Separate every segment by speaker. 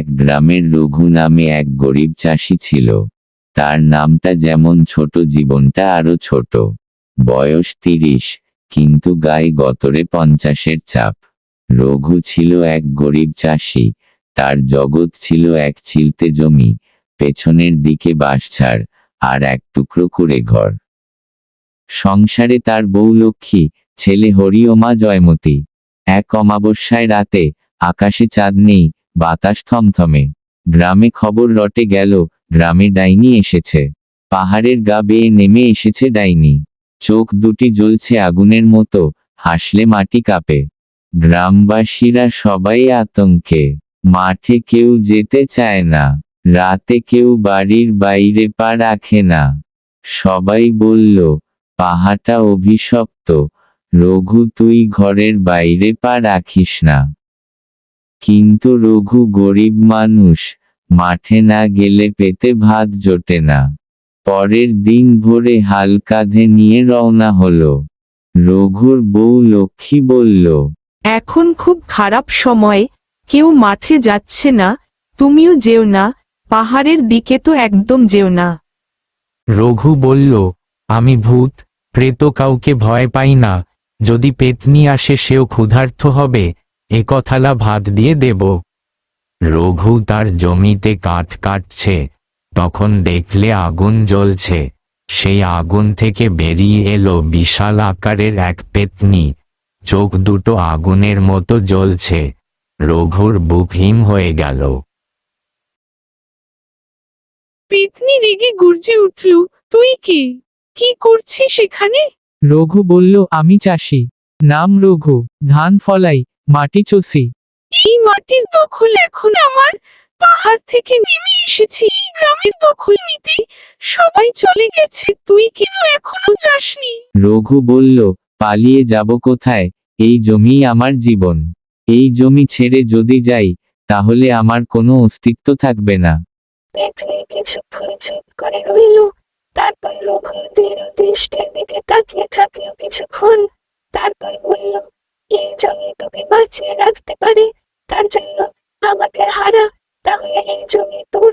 Speaker 1: এক গ্রামের রঘু নামে এক গরিব চাষি ছিল। তার নামটা যেমন ছোট, জীবনটা আরো ছোট। বয়স 30, কিন্তু গায়ে গতরে 50-এর চাপ। রঘু ছিল এক গরিব চাষি। তার জগৎ ছিল এক চিলতে জমি, পেছনের দিকে বাঁশঝাড়, আর এক টুকরো কুঁড়ে ঘর। সংসারে তার বউ লক্ষ্মী, ছেলে হরি ও মা জয়মতী। এক অমাবস্যায় রাতে, আকাশে চাঁদ নেই, বাতাস থমথমে। গ্রামে খবর রটে গেল, গ্রামে ডাইনি এসেছে। পাহাড়ের গা বেয়ে নেমে এসেছে ডাইনি। চোখ দুটি জ্বলছে আগুনের মতো, হাসলে মাটি কাঁপে। গ্রামবাসীরা সবাই আতঙ্কে। মাঠে কেউ যেতে চায় না, রাতে কেউ বাড়ির বাইরে পা রাখে না। সবাই বলল, পাহাড়টা অভিশপ্ত, রঘু তুই ঘরের বাইরে পা রাখিস না। কিন্তু রঘু গরিব মানুষ, মাঠে না গেলে পেটে ভাত জোটে না। পরের দিন ভোরে হাল কাঁধে নিয়ে রওনা হলো। রঘুর বউ লক্ষ্মী বলল,
Speaker 2: এখন খুব খারাপ সময়, কেউ মাঠে যাচ্ছে না, তুমিও যেও না, পাহাড়ের দিকে তো একদম যেও না।
Speaker 3: রঘু বলল, আমি ভূত প্রেত কাউকে ভয় পাই না, যদি পেতনি আসে সেও ক্ষুধার্ত হবে, একথালা ভাত দিয়ে দেব। রঘু তার জমিতে কাঠ কাটছে, তখন দেখলে আগুন জ্বলছে। সেই আগুন থেকে বেরিয়ে এলো বিশাল আকারের এক পেতনি। চোখ দুটো আগুনের মতো জ্বলছে। রঘুর বুক হিম হয়ে গেল।
Speaker 2: পেতনি রেগে গর্জে উঠল, তুই কে? কি করছিস এখানে?
Speaker 4: রঘু বলল, আমি চাষি, নাম রঘু, ধান ফলাই, মাটি চষি।
Speaker 2: এই মাটির দখল এখন আমার, পাহাড় থেকে নেমে এসেছি এই গ্রামের দখল নিতে। সবাই চলে গেছে, তুই কেন এখনো যাসনি?
Speaker 1: রঘু বলল, পালিয়ে যাব কোথায়, এই জমিই আমার জীবন। এই জমি ছেড়ে যদি যাই, তাহলে আমার কোনো অস্তিত্ব থাকবে না।
Speaker 2: পেতনি কিছুক্ষণ চুপ করে রইল, তারপর রঘুর দৃষ্টির দিকে তাকিয়ে থাকলো কিছুক্ষণ। তারপর বলল, এই জমি তোকে বাঁচিয়ে রাখতে পারে, তার জন্য আমাকে হারা, তাহলে এই জমি তোর।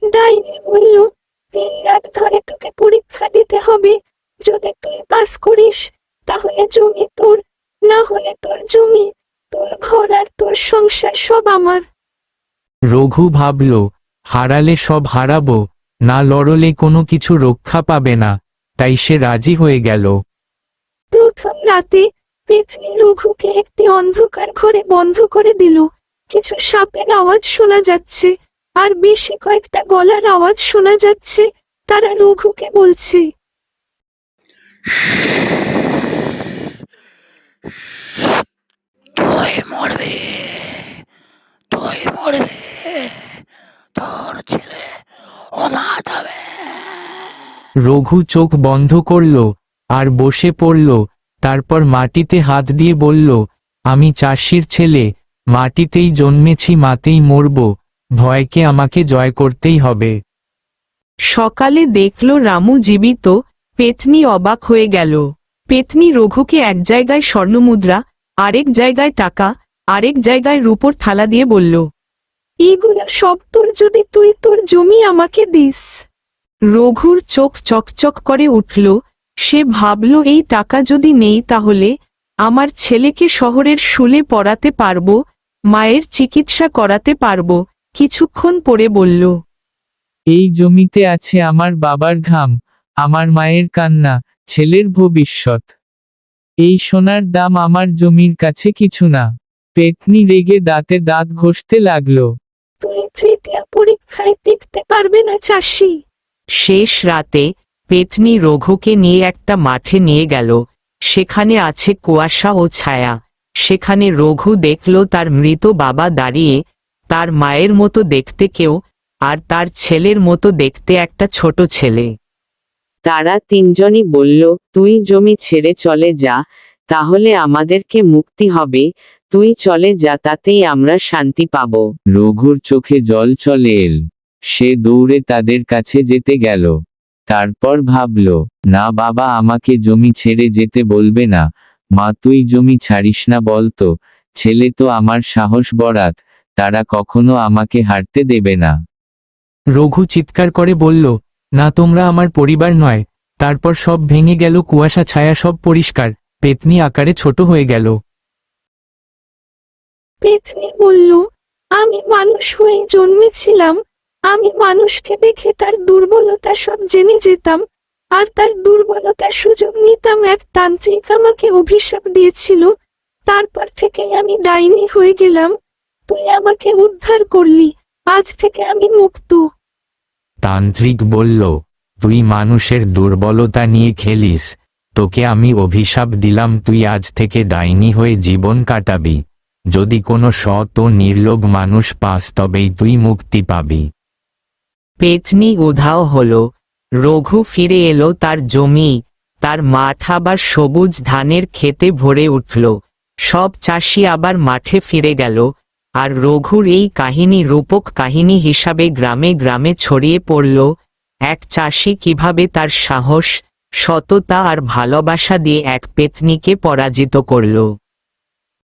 Speaker 2: ডাইনি বলল, 3 রাত ধরে তোকে পরীক্ষা দিতে হবে, যদি তুই পাস করিস তাহলে জমি তোর, না হলে তোর জমি, তোর ঘর আর তোর সংসার সব আমার।
Speaker 3: রঘু ভাবল, হারালে সব হারাবো, না লড়লে কোনো কিছু রক্ষা পাবে না, তাই সে রাজি হয়ে গেল।
Speaker 2: প্রথম রাতে পেতনি রঘুকে একটি অন্ধকার ঘরে বন্ধ করে দিল। কিছু সাপের আওয়াজ শোনা যাচ্ছে, আর বেশি কয়েকটা গলার আওয়াজ শোনা যাচ্ছে। তারা রঘুকে বলছে,
Speaker 5: তুই মরবি, তুই মরবি, তোর ছেলে অনাথ হবে।
Speaker 3: রঘু চোখ বন্ধ করল আর বসে পড়ল। তারপর মাটিতে হাত দিয়ে বলল, আমি চাষির ছেলে, মাটিতেই জন্মেছি, মাতেই মরব, ভয়কে আমাকে জয় করতেই হবে।
Speaker 2: সকালে দেখল রামু জীবিত। পেতনি অবাক হয়ে গেল। পেতনি রঘুকে এক জায়গায় স্বর্ণমুদ্রা, আরেক জায়গায় টাকা, আরেক জায়গায় রূপোর থালা দিয়ে বলল, এগুলো সব তোর, যদি তুই তোর জমি আমাকে দিস। রঘুর চোখ চকচক করে উঠল। সে ভাবল, এই টাকা যদি নেই তাহলে আমার ছেলেকে শহরের স্কুলে পড়াতে পারবো, মায়ের চিকিৎসা করাতে পারবো। কিছুক্ষণ পরে বলল,
Speaker 4: এই জমিতে আছে আমার বাবার ঘাম, আমার মায়ের কান্না, ছেলের ভবিষ্যৎ। এই সোনার দাম আমার জমির কাছে কিছু না। পেতনি রেগে দাঁতে দাঁত ঘষতে লাগলো।
Speaker 2: তুই তৃতীয় পরীক্ষায় টিকতে পারবে না চাষি। শেষ রাতে পেতনি রঘুকে নিয়ে একটা মাঠে নিয়ে গেল। সেখানে আছে কুয়াশা ও ছায়া। সেখানে রঘু দেখল তার মৃত বাবা দাঁড়িয়ে, তার মায়ের মতো দেখতে কেউ, আর তার ছেলের মতো দেখতে একটা ছোট ছেলে। তারা তিনজনই বলল, তুই জমি ছেড়ে চলে যা, তাহলে আমাদেরকে মুক্তি হবে। তুই চলে যা, তাতেই আমরা শান্তি পাব।
Speaker 1: রঘুর চোখে জল চলে এল। সে দৌড়ে তাদের কাছে যেতে গেল। তারপর ভাবল, না বাবা আমাকে জমি ছেড়ে যেতে বলবে না, মা তুই জমি ছাড়িস না বলতো, ছেলে তো আমার সাহস বরাত, তারা কখনো আমাকে হারতে দেবে না।
Speaker 3: রঘু চিৎকার করে বলল, না, তোমরা আমার পরিবার নয়। তারপর সব ভেঙে গেল, কুয়াশা ছায়া সব পরিষ্কার, পেতনি আকারে ছোট হয়ে গেল।
Speaker 2: পেতনি বলল, আমি মানুষ হয়ে জন্মেছিলাম। আমি মানুষকে দেখে তার দুর্বলতা সব জেনে যেতাম, আর তার দুর্বলতার সুযোগ নিতাম। এক তান্ত্রিক আমাকে অভিশাপ দিয়েছিল, তারপর থেকে আমি ডাইনি হয়ে গেলাম। তুই আমাকে উদ্ধার করলি, আজ থেকে আমি মুক্ত।
Speaker 3: তান্ত্রিক বলল, তুই মানুষের দুর্বলতা নিয়ে খেলিস? তোকে আমি অভিশাপ দিলাম, তুই আজ থেকে ডাইনি হয়ে জীবন কাটাবি। যদি কোনো সৎ ও নির্লোভ মানুষ পাস, তবেই তুই মুক্তি পাবি।
Speaker 2: পেতনি উধাও হলো। রঘু ফিরে এলো তার জমি। তার মাঠ আবার সবুজ ধানের ক্ষেতে ভরে উঠল। সব চাষি আবার মাঠে ফিরে গেল। আর রঘুর এই কাহিনী রূপক কাহিনী হিসাবে গ্রামে গ্রামে ছড়িয়ে পড়ল। এক চাষি কিভাবে তার সাহস, সততা আর ভালোবাসা দিয়ে এক পেতনিকে পরাজিত করল।